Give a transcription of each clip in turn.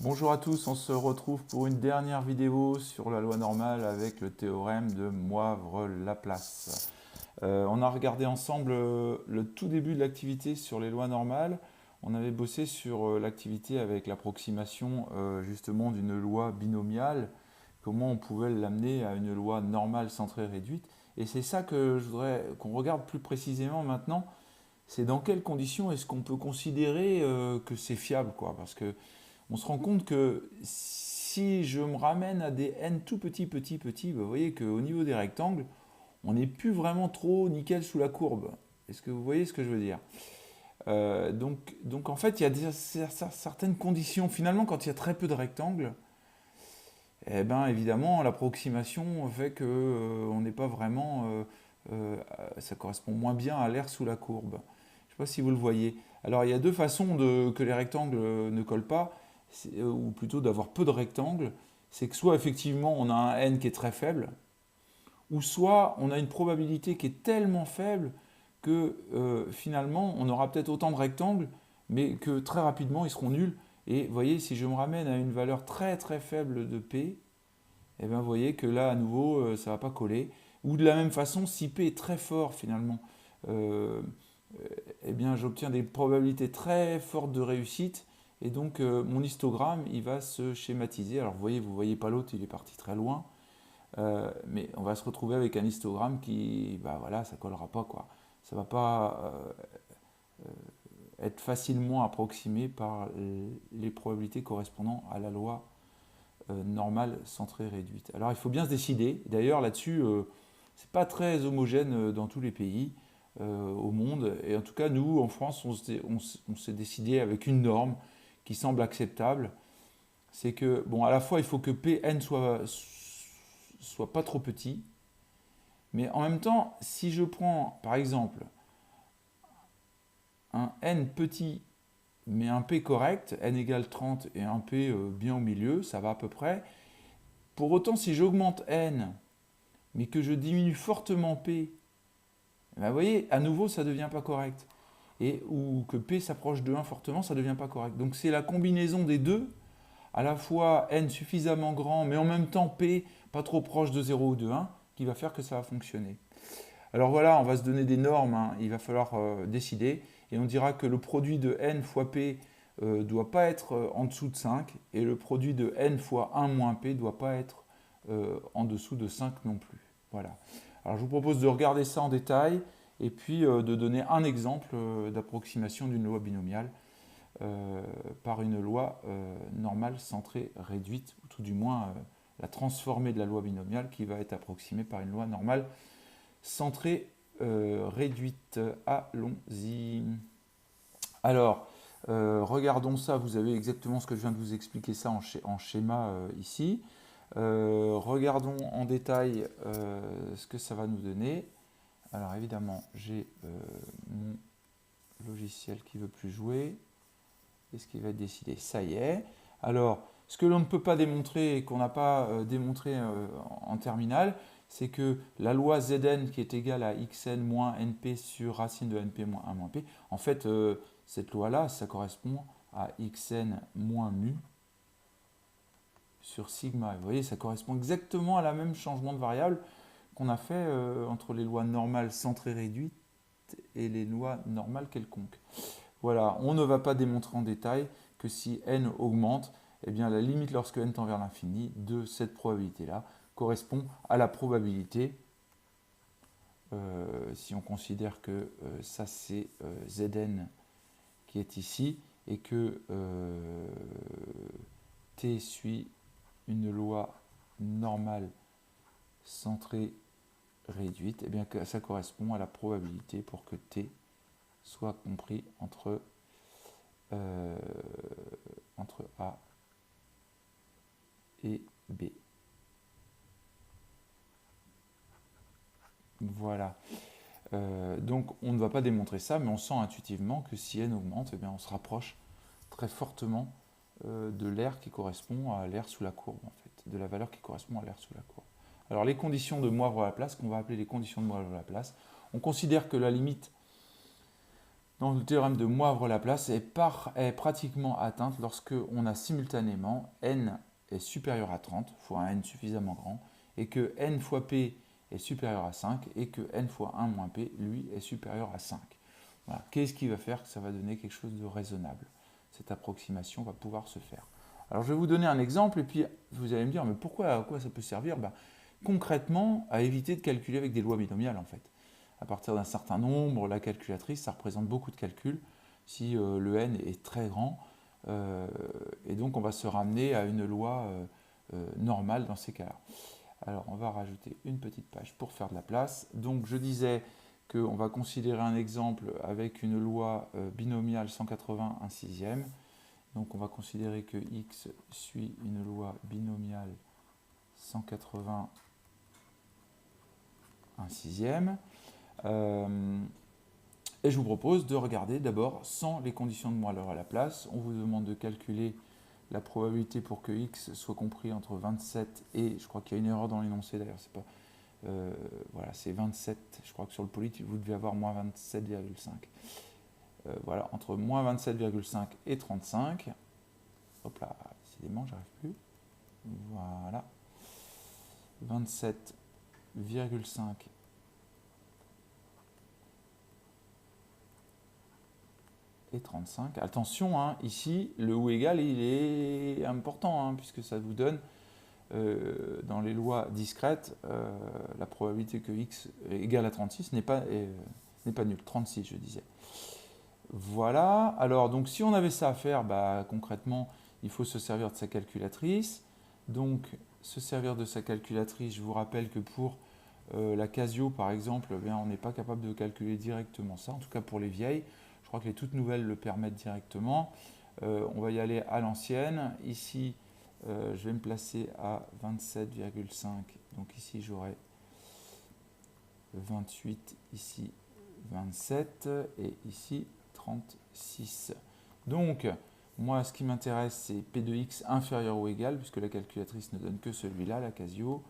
Bonjour à tous, on se retrouve pour une dernière vidéo sur la loi normale avec le théorème de Moivre-Laplace. On a regardé ensemble le tout début de l'activité sur les lois normales. On avait bossé sur l'activité avec l'approximation justement d'une loi binomiale, comment on pouvait l'amener à une loi normale centrée réduite. Et c'est ça que je voudrais qu'on regarde plus précisément maintenant, c'est dans quelles conditions est-ce qu'on peut considérer que c'est fiable, quoi. Parce que on se rend compte que si je me ramène à des n tout petits, petits, petits, vous voyez qu'au niveau des rectangles, on n'est plus vraiment trop nickel sous la courbe. Est-ce que vous voyez ce que je veux dire? Donc en fait, il y a certaines conditions. Finalement, quand il y a très peu de rectangles, eh ben, évidemment, l'approximation fait que on n'est pas vraiment. Ça correspond moins bien à l'air sous la courbe. Je ne sais pas si vous le voyez. Alors, il y a deux façons que les rectangles ne collent pas, ou plutôt d'avoir peu de rectangles. C'est que soit effectivement on a un n qui est très faible, ou soit on a une probabilité qui est tellement faible que finalement on aura peut-être autant de rectangles, mais que très rapidement ils seront nuls. Et vous voyez, si je me ramène à une valeur très très faible de P, et bien vous voyez que là à nouveau ça ne va pas coller. Ou de la même façon, si P est très fort finalement, euh, eh bien j'obtiens des probabilités très fortes de réussite. Et donc mon histogramme il va se schématiser. Alors vous voyez pas l'autre, il est parti très loin. Mais on va se retrouver avec un histogramme qui, bah voilà, ça collera pas, quoi. Ça va pas être facilement approximé par les probabilités correspondant à la loi normale centrée réduite. Alors il faut bien se décider. D'ailleurs là-dessus, c'est pas très homogène dans tous les pays au monde. Et en tout cas, nous, en France, on s'est décidé avec une norme qui semble acceptable. C'est que, bon, à la fois, il faut que Pn soit pas trop petit, mais en même temps, si je prends, par exemple, un n petit, mais un p correct, n égale 30 et un p bien au milieu, ça va à peu près. Pour autant, si j'augmente n, mais que je diminue fortement p, ben vous voyez, à nouveau, ça ne devient pas correct. Et ou que p s'approche de 1 fortement, ça ne devient pas correct. Donc c'est la combinaison des deux, à la fois n suffisamment grand, mais en même temps p pas trop proche de 0 ou de 1, qui va faire que ça va fonctionner. Alors voilà, on va se donner des normes, hein, il va falloir décider, et on dira que le produit de n fois p ne doit pas être en dessous de 5, et le produit de n fois 1 moins p ne doit pas être en dessous de 5 non plus. Voilà. Alors je vous propose de regarder ça en détail, et puis de donner un exemple d'approximation d'une loi binomiale par une loi normale centrée réduite, ou tout du moins la transformée de la loi binomiale qui va être approximée par une loi normale centrée réduite. Allons-y. Alors, regardons ça. Vous avez exactement ce que je viens de vous expliquer ça en schéma ici. Regardons en détail ce que ça va nous donner. Alors évidemment, j'ai mon logiciel qui ne veut plus jouer. Qu'est-ce qui va être décidé? Ça y est. Alors, ce que l'on ne peut pas démontrer et qu'on n'a pas démontré en terminale, c'est que la loi Zn qui est égale à xn moins np sur racine de np moins 1 moins p, en fait, cette loi-là, ça correspond à xn moins mu sur sigma. Vous voyez, ça correspond exactement à la même changement de variable qu'on a fait entre les lois normales centrées réduites et les lois normales quelconques. Voilà, on ne va pas démontrer en détail que si n augmente, eh bien la limite lorsque n tend vers l'infini de cette probabilité-là correspond à la probabilité, si on considère que ça c'est Zn qui est ici, et que t suit une loi normale centrée réduite, eh bien que ça correspond à la probabilité pour que t soit compris euh, entre A et B. Voilà. Donc on ne va pas démontrer ça, mais on sent intuitivement que si n augmente, eh bien, on se rapproche très fortement de l'air qui correspond à l'air sous la courbe, en fait, de la valeur qui correspond à l'air sous la courbe. Alors les conditions de Moivre-Laplace, qu'on va appeler les conditions de Moivre-Laplace, on considère que la limite dans le théorème de Moivre-Laplace est pratiquement atteinte lorsque on a simultanément n est supérieur à 30 fois un n suffisamment grand et que n fois p est supérieur à 5 et que n fois 1 moins p, lui, est supérieur à 5. Voilà. Qu'est-ce qui va faire que ça va donner quelque chose de raisonnable? Cette approximation va pouvoir se faire. Alors je vais vous donner un exemple et puis vous allez me dire, mais pourquoi, à quoi ça peut servir? Concrètement, à éviter de calculer avec des lois binomiales en fait. À partir d'un certain nombre, la calculatrice, ça représente beaucoup de calculs si le n est très grand. Et donc on va se ramener à une loi normale dans ces cas-là. Alors on va rajouter une petite page pour faire de la place. Donc je disais qu'on va considérer un exemple avec une loi binomiale 180 1 sixième. Donc on va considérer que x suit une loi binomiale 180 1 sixième. Et je vous propose de regarder d'abord sans les conditions de Moivre-Laplace. On vous demande de calculer la probabilité pour que x soit compris entre 27 et, je crois qu'il y a une erreur dans l'énoncé d'ailleurs, c'est pas, voilà, c'est 27, je crois que sur le poly, vous devez avoir moins 27,5. Voilà, entre moins 27,5 et 35. Hop là, décidément, j'arrive plus. Voilà. 27,5 et 35. Attention, hein, ici, le ou égal, il est important, hein, puisque ça vous donne, dans les lois discrètes, la probabilité que x égale à 36 n'est pas nulle. 36, je disais. Voilà. Alors, donc, si on avait ça à faire, concrètement, il faut se servir de sa calculatrice. Donc, se servir de sa calculatrice, je vous rappelle que pour la Casio, par exemple, on n'est pas capable de calculer directement ça, en tout cas pour les vieilles. Je crois que les toutes nouvelles le permettent directement. On va y aller à l'ancienne. Ici, je vais me placer à 27,5. Donc ici, j'aurai 28, ici 27 et ici 36. Donc, moi, ce qui m'intéresse, c'est P de x inférieur ou égal, puisque la calculatrice ne donne que celui-là, la Casio.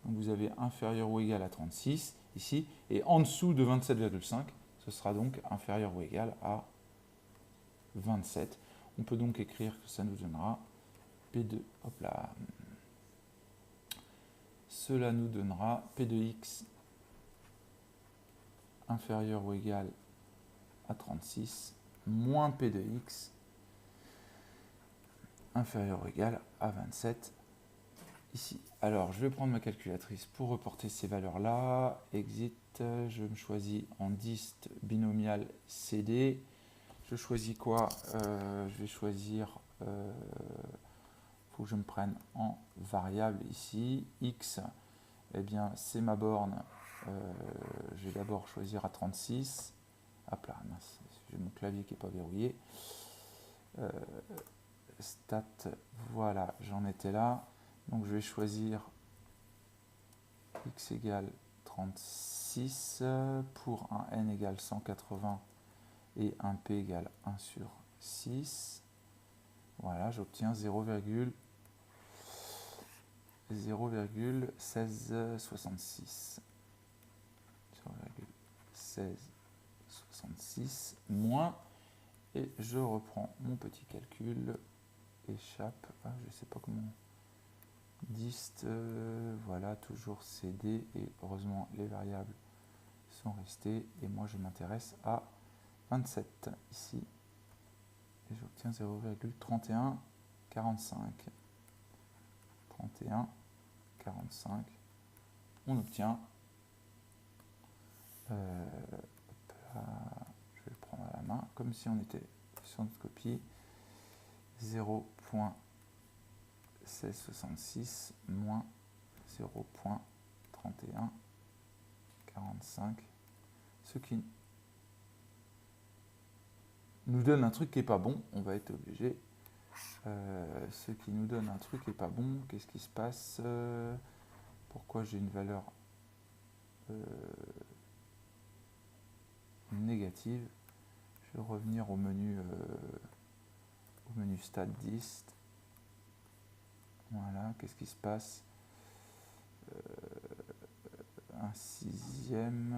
Donc vous avez inférieur ou égal à 36 ici, et en dessous de 27,5, ce sera donc inférieur ou égal à 27. On peut donc écrire que ça nous donnera P2, hop là, cela nous donnera P de x inférieur ou égal à 36 moins P de x inférieur ou égal à 27 ici. Alors, je vais prendre ma calculatrice pour reporter ces valeurs-là. Exit, je me choisis en dist binomial CD. Je choisis quoi? Je vais choisir, faut que je me prenne en variable ici. X, eh bien, c'est ma borne. Je vais d'abord choisir à 36. Hop là, mince, j'ai mon clavier qui n'est pas verrouillé. Stat, voilà, j'en étais là. Donc je vais choisir x égale 36 pour un n égale 180 et un p égale 1 sur 6. Voilà, j'obtiens 0,1666. 0,1666 moins, et je reprends mon petit calcul, échappe, je ne sais pas comment, dist, voilà, toujours CD, et heureusement les variables sont restées, et moi je m'intéresse à 27 ici, et j'obtiens 0,3145. 31,45. On obtient, je vais le prendre à la main, comme si on était sur notre copie, 0,1666 moins 0,3145, ce qui nous donne un truc qui n'est pas bon. On va être obligé. Ce qui nous donne un truc qui n'est pas bon. Qu'est-ce qui se passe? Pourquoi j'ai une valeur négative? Je vais revenir au menu stat dist. Voilà, qu'est-ce qui se passe? Un sixième.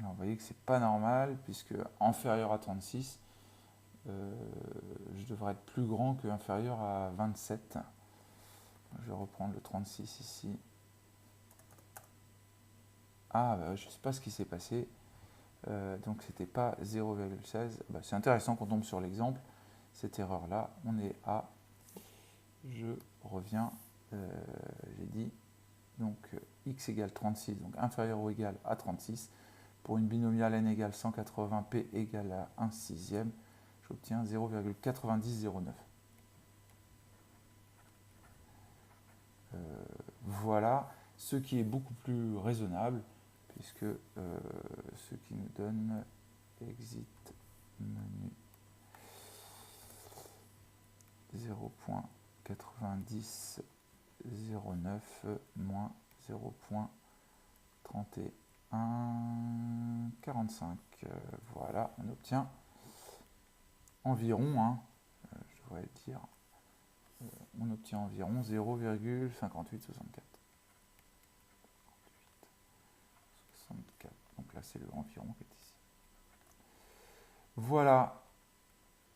Alors vous voyez que c'est pas normal, puisque inférieur à 36, je devrais être plus grand que inférieur à 27. Je vais reprendre le 36 ici. Ah, bah, je ne sais pas ce qui s'est passé. Donc c'était pas 0,16. Bah, c'est intéressant qu'on tombe sur l'exemple. Cette erreur-là, on est à... Je reviens, j'ai dit, donc x égale 36, donc inférieur ou égal à 36. Pour une binomiale n égale 180, p égale à 1 sixième, j'obtiens 0,9009. Voilà, ce qui est beaucoup plus raisonnable, puisque ce qui nous donne exit menu 0.9009 moins 0.3145. Voilà, on obtient environ, je devrais dire, on obtient environ 0,5864. Donc là, c'est le environ qui est ici. Voilà.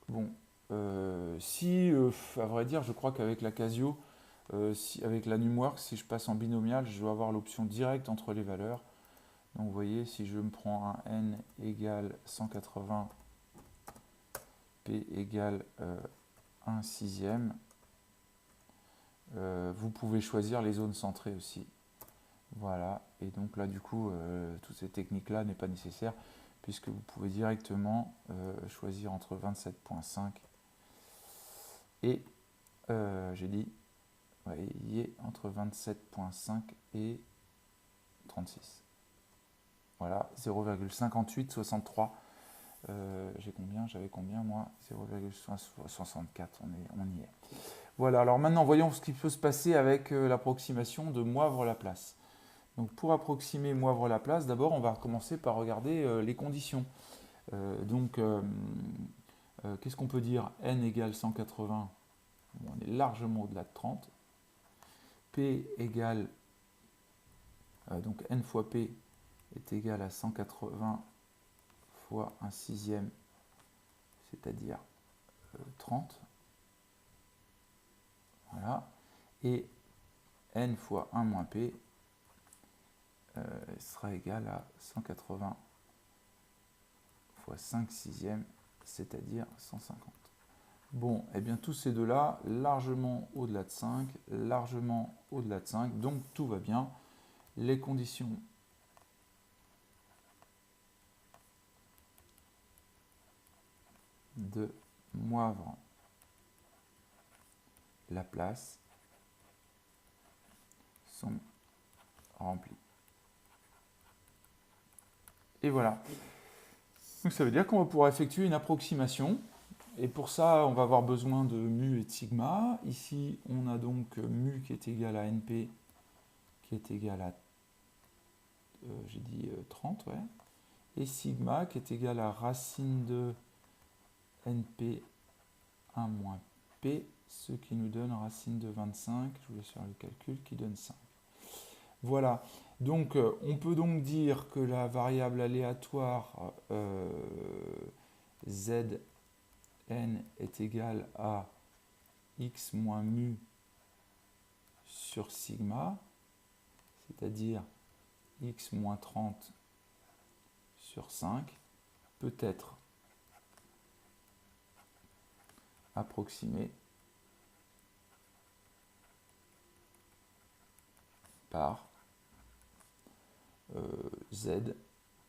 Bon, à vrai dire, je crois qu'avec la Casio, avec la Numworks, si je passe en binomial, je dois avoir l'option directe entre les valeurs. Donc vous voyez, si je me prends un n égale 180, p égale 1 sixième, vous pouvez choisir les zones centrées aussi. Voilà, et donc là du coup, toutes ces techniques-là n'est pas nécessaire, puisque vous pouvez directement choisir entre 27.5 et, j'ai dit, voyez, entre 27.5 et 36. Voilà, 0,5863. J'ai combien? J'avais combien moi? 0,64, on y est. Voilà, alors maintenant voyons ce qui peut se passer avec l'approximation de Moivre-Laplace. Donc pour approximer Moivre-Laplace, d'abord on va commencer par regarder les conditions. Qu'est-ce qu'on peut dire? N égale 180, bon, on est largement au-delà de 30. P égale, donc N fois P est égal à 180 fois 1 sixième, c'est-à-dire 30. Voilà. Et N fois 1 moins P sera égal à 180 fois 5 sixièmes, c'est-à-dire 150. Bon, et bien tous ces deux-là, largement au-delà de 5, largement au-delà de 5, donc tout va bien. Les conditions de Moivre-Laplace sont remplies. Et voilà. Donc ça veut dire qu'on va pouvoir effectuer une approximation. Et pour ça, on va avoir besoin de mu et de sigma. Ici, on a donc mu qui est égal à np, qui est égal à, j'ai dit 30, ouais. Et sigma qui est égal à racine de np 1 moins p, ce qui nous donne racine de 25, je vous laisse faire le calcul, qui donne 5. Voilà, donc on peut donc dire que la variable aléatoire zn est égale à x moins mu sur sigma, c'est-à-dire x moins 30 sur 5, peut être approximé par z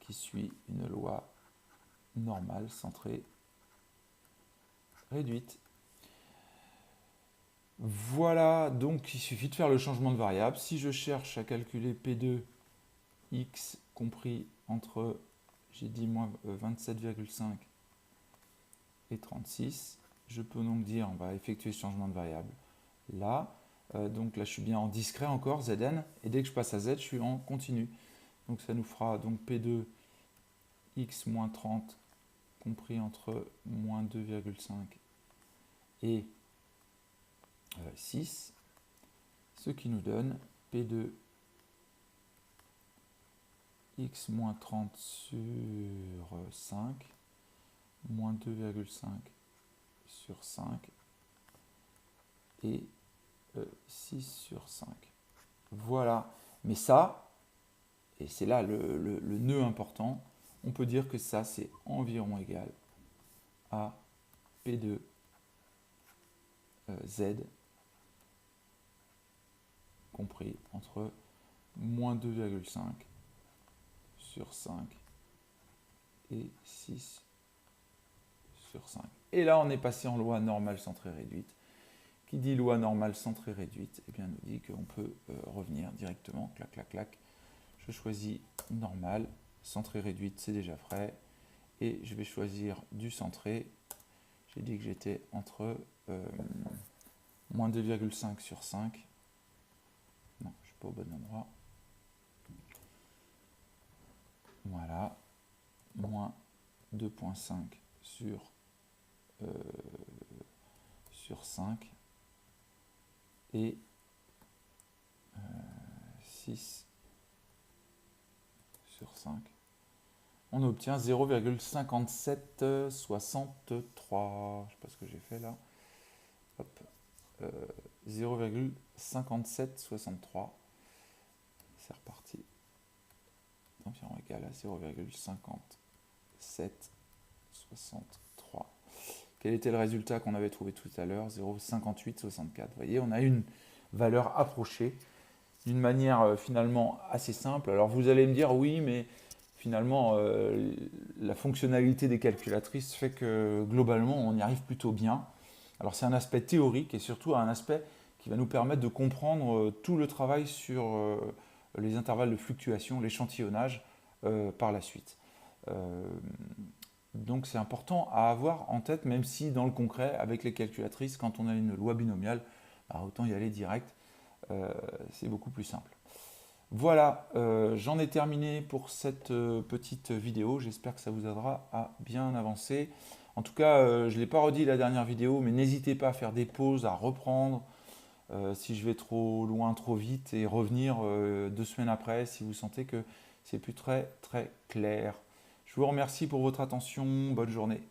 qui suit une loi normale centrée réduite. Voilà, donc il suffit de faire le changement de variable. Si je cherche à calculer P2 x compris entre, j'ai dit moins 27,5 et 36, je peux donc dire, on va effectuer ce changement de variable là. Donc là, je suis bien en discret encore, Zn, et dès que je passe à Z, je suis en continu. Donc ça nous fera donc P2 x moins 30 compris entre moins 2,5 et 6, ce qui nous donne P2 x moins 30 sur 5, moins 2,5 sur 5, et 6 sur 5. Voilà. Mais ça, et c'est là le nœud important, on peut dire que ça, c'est environ égal à P2 Z compris entre moins 2,5 sur 5 et 6 sur 5. Et là, on est passé en loi normale centrée réduite. Qui dit loi normale centrée réduite, eh bien, nous dit qu'on peut revenir directement, clac, clac, clac. Je choisis normale, centrée réduite, c'est déjà fait. Et je vais choisir du centré. J'ai dit que j'étais entre moins 2,5 sur 5. Non, je ne suis pas au bon endroit. Voilà. Moins 2,5 sur 5. Et 6 sur 5. On obtient 0,5763. Je ne sais pas ce que j'ai fait là. Hop. 0,5763. C'est reparti. Environ égal à 0,5763. Quel était le résultat qu'on avait trouvé tout à l'heure? 0,5864. Vous voyez, on a une valeur approchée d'une manière finalement assez simple. Alors vous allez me dire, oui, mais finalement, la fonctionnalité des calculatrices fait que globalement, on y arrive plutôt bien. Alors c'est un aspect théorique et surtout un aspect qui va nous permettre de comprendre tout le travail sur les intervalles de fluctuation, l'échantillonnage par la suite. Donc c'est important à avoir en tête, même si dans le concret, avec les calculatrices, quand on a une loi binomiale, bah, autant y aller direct, c'est beaucoup plus simple. Voilà, j'en ai terminé pour cette petite vidéo. J'espère que ça vous aidera à bien avancer. En tout cas, je ne l'ai pas redit la dernière vidéo, mais n'hésitez pas à faire des pauses, à reprendre si je vais trop loin, trop vite, et revenir 2 semaines après si vous sentez que c'est plus très clair. Je vous remercie pour votre attention. Bonne journée.